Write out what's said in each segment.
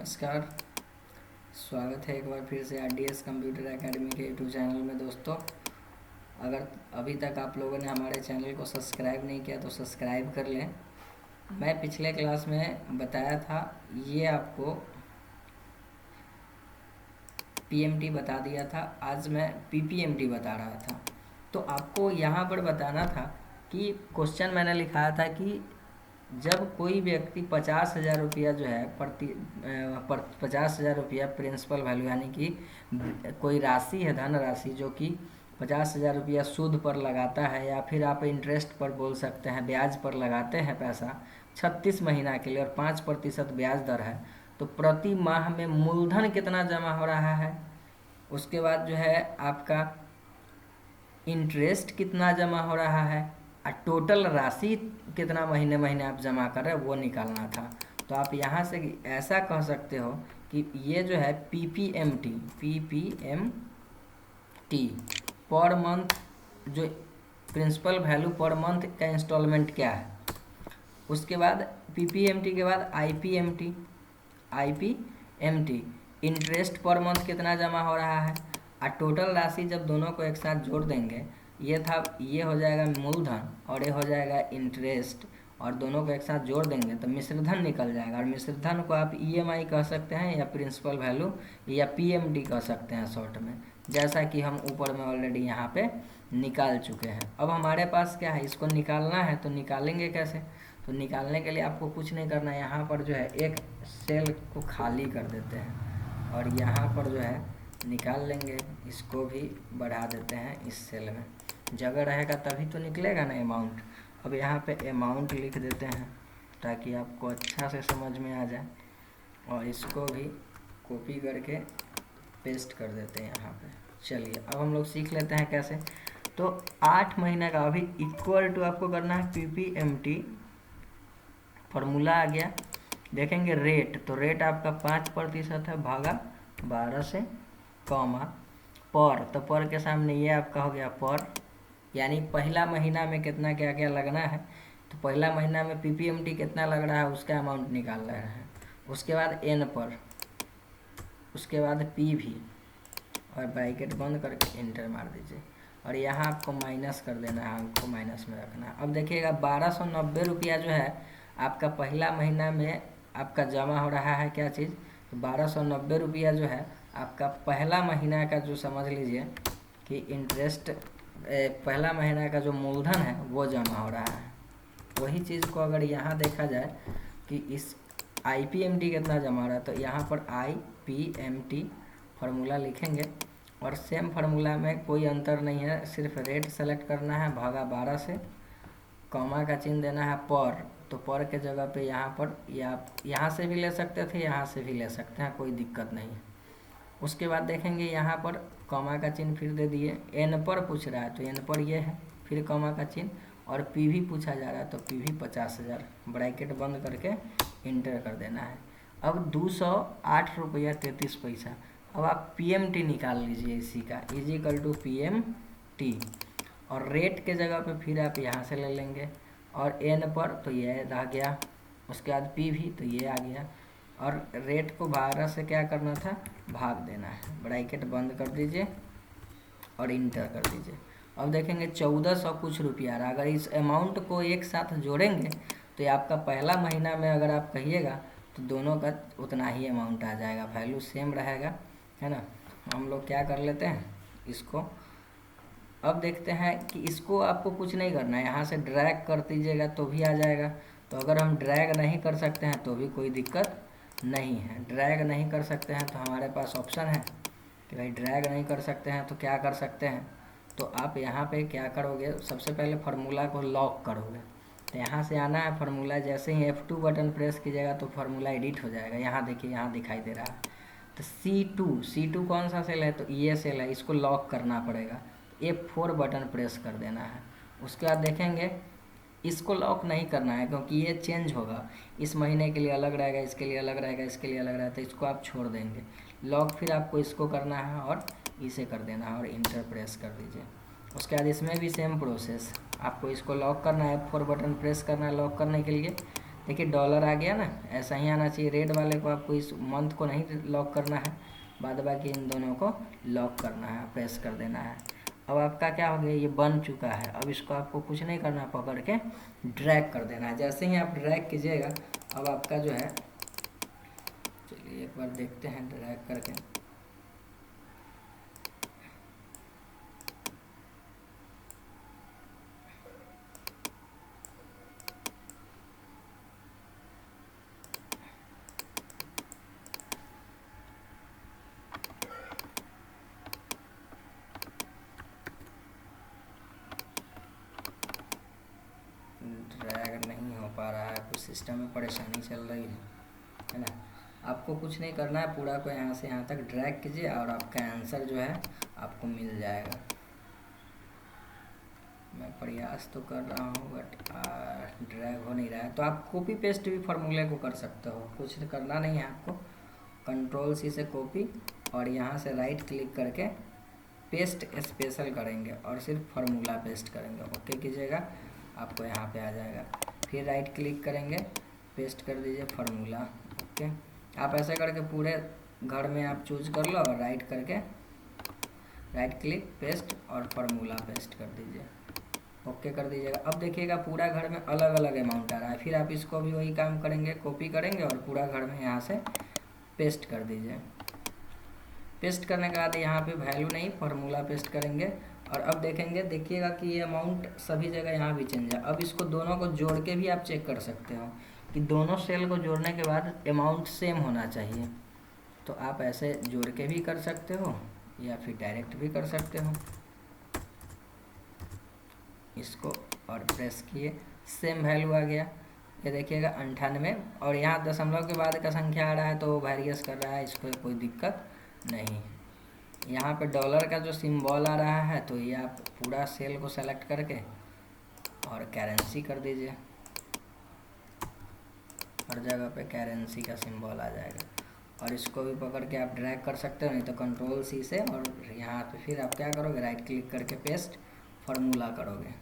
नमस्कार। स्वागत है एक बार फिर से RDS कंप्यूटर एकेडमी के यूट्यूब चैनल में। दोस्तों, अगर अभी तक आप लोगों ने हमारे चैनल को सब्सक्राइब नहीं किया तो सब्सक्राइब कर लें। मैं पिछले क्लास में बताया था, ये आपको PMT बता दिया था। आज मैं PPMT बता रहा था। तो आपको यहाँ पर बताना था कि क्वेश्चन मैंने लिखाया था कि जब कोई व्यक्ति 50,000 रुपया जो है 50,000 रुपया प्रिंसिपल वैल्यू यानी कि कोई राशि है, धन राशि, जो कि 50,000 रुपया सूद पर लगाता है, या फिर आप इंटरेस्ट पर बोल सकते हैं, ब्याज पर लगाते हैं पैसा 36 महीना के लिए और 5% ब्याज दर है, तो प्रति माह में मूलधन कितना जमा हो रहा है। उसके बाद जो है आपका इंटरेस्ट कितना जमा हो रहा है और टोटल राशि कितना महीने महीने आप जमा कर रहे हैं वो निकालना था। तो आप यहाँ से ऐसा कह सकते हो कि ये जो है PPMT पर मंथ, जो प्रिंसिपल वैल्यू पर मंथ का इंस्टॉलमेंट क्या है। उसके बाद PPMT के बाद IPMT इंटरेस्ट पर मंथ कितना जमा हो रहा है और टोटल राशि जब दोनों को एक साथ जोड़ देंगे, ये हो जाएगा मूलधन और ये हो जाएगा इंटरेस्ट, और दोनों को एक साथ जोड़ देंगे तो मिश्रधन निकल जाएगा। और मिश्रधन को आप EMI कह सकते हैं या प्रिंसिपल वैल्यू या PMT कह सकते हैं शॉर्ट में, जैसा कि हम ऊपर में ऑलरेडी यहाँ पे निकाल चुके हैं। अब हमारे पास क्या है, इसको निकालना है। तो निकालेंगे कैसे? तो निकालने के लिए आपको कुछ नहीं करना है। यहाँ पर जो है एक सेल को खाली कर देते हैं और यहाँ पर जो है निकाल लेंगे, इसको भी बढ़ा देते हैं। इस सेल में जगह रहेगा तभी तो निकलेगा ना अमाउंट। अब यहाँ पे अमाउंट लिख देते हैं ताकि आपको अच्छा से समझ में आ जाए, और इसको भी कॉपी करके पेस्ट कर देते हैं यहाँ पे। चलिए अब हम लोग सीख लेते हैं कैसे। तो 8 महीने का अभी इक्वल टू आपको करना है PPMT, फॉर्मूला आ गया। देखेंगे रेट, तो रेट आपका 5% है भागा 12 से, कॉमा पर, तो पर के सामने ये आपका हो गया पर, यानी पहला महीना में कितना क्या क्या लगना है। तो पहला महीना में PPMT कितना लग रहा है उसका अमाउंट निकाल रहे हैं। उसके बाद N पर, उसके बाद PV, और ब्रैकेट बंद करके इंटर मार दीजिए, और यहाँ आपको माइनस कर देना है, आपको माइनस में रखना है। अब देखिएगा 1290 रुपया जो है आपका पहला महीना में आपका जमा हो रहा है। क्या चीज़? तो 1290 रुपया जो है आपका पहला महीना का, जो समझ लीजिए कि इंटरेस्ट, पहला महीना का जो मूलधन है वो जमा हो रहा है। वही चीज़ को अगर यहाँ देखा जाए कि इस IPMT कितना जमा हो रहा है, तो यहाँ पर IPMT फार्मूला लिखेंगे और सेम फार्मूला में कोई अंतर नहीं है, सिर्फ रेट सेलेक्ट करना है, भागा 12 से, कॉमा का चिन्ह देना है पर, तो पर के जगह पे यहाँ पर, या यहाँ से भी ले सकते थे, यहाँ से भी ले सकते हैं, कोई दिक्कत नहीं है। उसके बाद देखेंगे यहाँ पर कॉमा का चिन्ह फिर दे दिए। N पर पूछ रहा है तो N पर ये है, फिर कॉमा का चिन्ह, और PV पूछा जा रहा है तो PV 50,000, ब्रैकेट बंद करके इंटर कर देना है। अब 208 रुपया 33 पैसा। अब आप PMT निकाल लीजिए इसी का, = PMT, और रेट के जगह पे फिर आप यहाँ से ले लेंगे, और N पर तो ये रह गया, उसके बाद PV तो ये आ गया, और रेट को 12 से क्या करना था, भाग देना है। ब्रैकेट बंद कर दीजिए और इंटर कर दीजिए। अब देखेंगे 1400 कुछ रुपया। अगर इस अमाउंट को एक साथ जोड़ेंगे तो ये आपका पहला महीना में अगर आप कहिएगा तो दोनों का उतना ही अमाउंट आ जाएगा, वैल्यू सेम रहेगा, है ना। हम लोग क्या कर लेते हैं इसको, अब देखते हैं कि इसको आपको कुछ नहीं करना है, यहाँ से ड्रैग कर दीजिएगा तो भी आ जाएगा। तो अगर हम ड्रैग नहीं कर सकते हैं तो भी कोई दिक्कत नहीं है। ड्रैग नहीं कर सकते हैं तो हमारे पास ऑप्शन है कि भाई ड्रैग नहीं कर सकते हैं तो क्या कर सकते हैं। तो आप यहाँ पे क्या करोगे, सबसे पहले फार्मूला को लॉक करोगे। तो यहाँ से आना है फार्मूला, जैसे ही F2 बटन प्रेस कीजिएगा तो फार्मूला एडिट हो जाएगा। यहाँ देखिए, यहाँ दिखाई दे रहा है। तो C2 कौन सा सेल है, तो ये सेल है, इसको लॉक करना पड़ेगा। F4 बटन प्रेस कर देना है। उसके बाद देखेंगे इसको लॉक नहीं करना है क्योंकि ये चेंज होगा, इस महीने के लिए अलग रहेगा, इसके लिए अलग रहेगा, इसके लिए अलग रहेगा, तो इसको आप छोड़ देंगे लॉक। फिर आपको इसको करना है और इसे कर देना है और इंटर प्रेस कर दीजिए। उसके बाद इसमें भी सेम प्रोसेस, आपको इसको लॉक करना है, F4 बटन प्रेस करना है लॉक करने के लिए। देखिए डॉलर आ गया ना, ऐसा ही आना चाहिए। रेड वाले को आपको इस मंथ को नहीं लॉक करना है, बाद बाकी इन दोनों को लॉक करना है, प्रेस कर देना है। अब आपका क्या हो गया, ये बन चुका है। अब इसको आपको कुछ नहीं करना, पकड़ के ड्रैग कर देना है। जैसे ही आप ड्रैग कीजिएगा, अब आपका जो है, चलिए एक बार देखते हैं ड्रैग करके। ड्रैग नहीं हो पा रहा है, कुछ सिस्टम में परेशानी चल रही है ना। आपको कुछ नहीं करना है, पूरा को यहाँ से यहाँ तक ड्रैग कीजिए और आपका आंसर जो है आपको मिल जाएगा। मैं प्रयास तो कर रहा हूँ बट ड्रैग हो नहीं रहा है। तो आप कॉपी पेस्ट भी फार्मूले को कर सकते हो, कुछ करना नहीं है आपको। कंट्रोल सी से कॉपी और यहाँ से राइट क्लिक करके पेस्ट स्पेशल करेंगे और सिर्फ फार्मूला पेस्ट करेंगे। ओके कीजिएगा, आपको यहाँ पे आ जाएगा। फिर राइट क्लिक करेंगे, पेस्ट कर दीजिए फार्मूला। ओके, आप ऐसे करके पूरे घर में आप चूज कर लो और राइट करके राइट क्लिक पेस्ट और फार्मूला पेस्ट कर दीजिए। ओके कर दीजिएगा। अब देखिएगा पूरा घर में अलग अलग अमाउंट आ रहा है। फिर आप इसको भी वही काम करेंगे, कॉपी करेंगे और पूरा घर में यहाँ से पेस्ट कर दीजिए। पेस्ट करने के बाद यहाँ पे वैल्यू नहीं, फार्मूला पेस्ट करेंगे और अब देखेंगे, देखिएगा कि ये अमाउंट सभी जगह यहाँ भी चेंज है। अब इसको दोनों को जोड़ के भी आप चेक कर सकते हो कि दोनों सेल को जोड़ने के बाद अमाउंट सेम होना चाहिए। तो आप ऐसे जोड़ के भी कर सकते हो या फिर डायरेक्ट भी कर सकते हो। इसको और प्रेस किए, सेम वैल्यू आ गया। ये देखिएगा 98 और यहाँ दशमलव के बाद का संख्या आ रहा है तो वेरियस कर रहा है, इसको कोई दिक्कत नहीं। यहाँ पे डॉलर का जो सिंबल आ रहा है तो ये आप पूरा सेल को सेलेक्ट करके और करेंसी कर दीजिए। हर जगह पे करेंसी का सिंबल आ जाएगा और इसको भी पकड़ के आप ड्रैग कर सकते हो, नहीं तो कंट्रोल सी से और यहाँ पे फिर आप क्या करोगे, राइट क्लिक करके पेस्ट फार्मूला करोगे।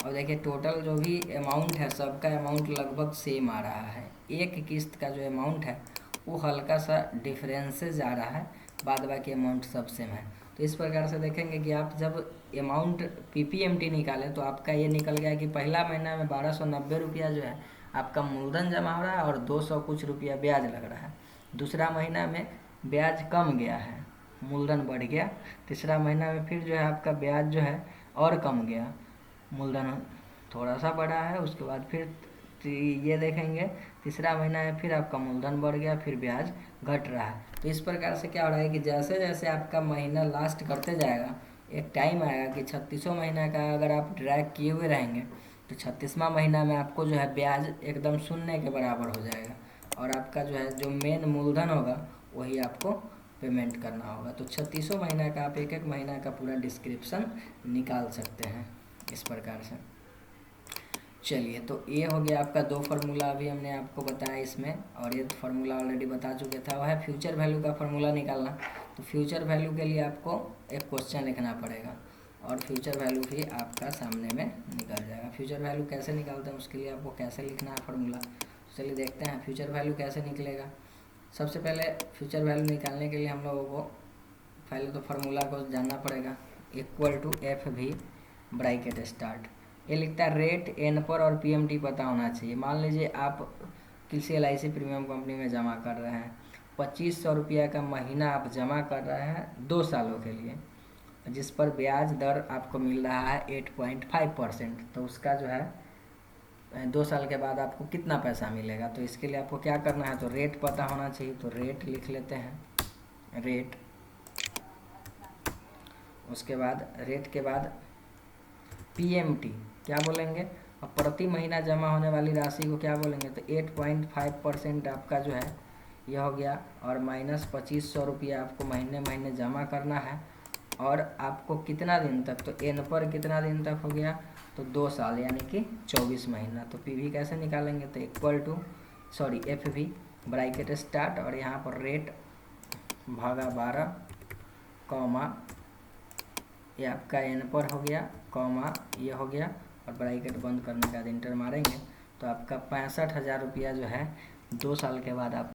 और देखिए टोटल जो भी अमाउंट है सबका अमाउंट लगभग सेम आ रहा है। एक किस्त का जो अमाउंट है वो हल्का सा डिफरेंसेस आ रहा है, बाद बाकी अमाउंट सब सेम है। तो इस प्रकार से देखेंगे कि आप जब अमाउंट पीपीएमटी निकालें तो आपका ये निकल गया कि पहला महीना में 1290 रुपया जो है आपका मूलधन जमा हो रहा है और 200 कुछ रुपया ब्याज लग रहा है। दूसरा महीना में ब्याज कम गया है, मूलधन बढ़ गया। तीसरा महीना में फिर जो है आपका ब्याज जो है और कम गया, मूलधन थोड़ा सा बढ़ा है। उसके बाद फिर ये देखेंगे तीसरा महीना में फिर आपका मूलधन बढ़ गया, फिर ब्याज घट रहा है। तो इस प्रकार से क्या हो रहा है कि जैसे जैसे आपका महीना लास्ट करते जाएगा, एक टाइम आएगा कि 36वां महीना का अगर आप ड्रैग किए हुए रहेंगे तो 36वां महीना में आपको जो है ब्याज एकदम शून्य के बराबर हो जाएगा और आपका जो है जो मेन मूलधन होगा वही आपको पेमेंट करना होगा। तो 36वां महीना का आप एक एक महीना का पूरा डिस्क्रिप्शन निकाल सकते हैं इस प्रकार से। चलिए, तो ये हो गया आपका दो फार्मूला अभी हमने आपको बताया इसमें, और ये फार्मूला ऑलरेडी बता चुके था, वह है फ्यूचर वैल्यू का फार्मूला निकालना। तो फ्यूचर वैल्यू के लिए आपको एक क्वेश्चन लिखना पड़ेगा और फ्यूचर वैल्यू भी आपका सामने में निकल जाएगा। फ्यूचर वैल्यू कैसे निकालते हैं उसके लिए आपको कैसे लिखना है फार्मूला, चलिए देखते हैं फ्यूचर वैल्यू कैसे निकलेगा। सबसे पहले फ्यूचर वैल्यू निकालने के लिए हम लोगों को पहले तो फार्मूला को जानना पड़ेगा। इक्वल टू एफ भी ब्रैकेट स्टार्ट, ये लिखता है रेट एन पर और पीएमटी पता होना चाहिए। मान लीजिए आप किसी एलआईसी प्रीमियम कंपनी में जमा कर रहे हैं, 2500 रुपया का महीना आप जमा कर रहे हैं 2 सालों के लिए, जिस पर ब्याज दर आपको मिल रहा है 8.5%। तो उसका जो है 2 साल के बाद आपको कितना पैसा मिलेगा, तो इसके लिए आपको क्या करना है, तो रेट पता होना चाहिए। तो रेट लिख लेते हैं, रेट। उसके बाद रेट के बाद पीएमटी क्या बोलेंगे, और प्रति महीना जमा होने वाली राशि को क्या बोलेंगे, तो 8.5% आपका जो है यह हो गया, और माइनस 2500 रुपया आपको महीने महीने जमा करना है। और आपको कितना दिन तक, तो एन पर कितना दिन तक हो गया, तो 2 साल यानी कि 24 महीना। तो पीवी कैसे निकालेंगे, तो इक्वल टू एफ भी ब्रैकेट स्टार्ट और यहाँ पर रेट भागा 12 कॉमा ये आपका एन पर हो गया, कॉमा ये हो गया और ब्रैकेट बंद करने के बाद इंटर मारेंगे तो आपका 65,000 रुपया जो है 2 साल के बाद आप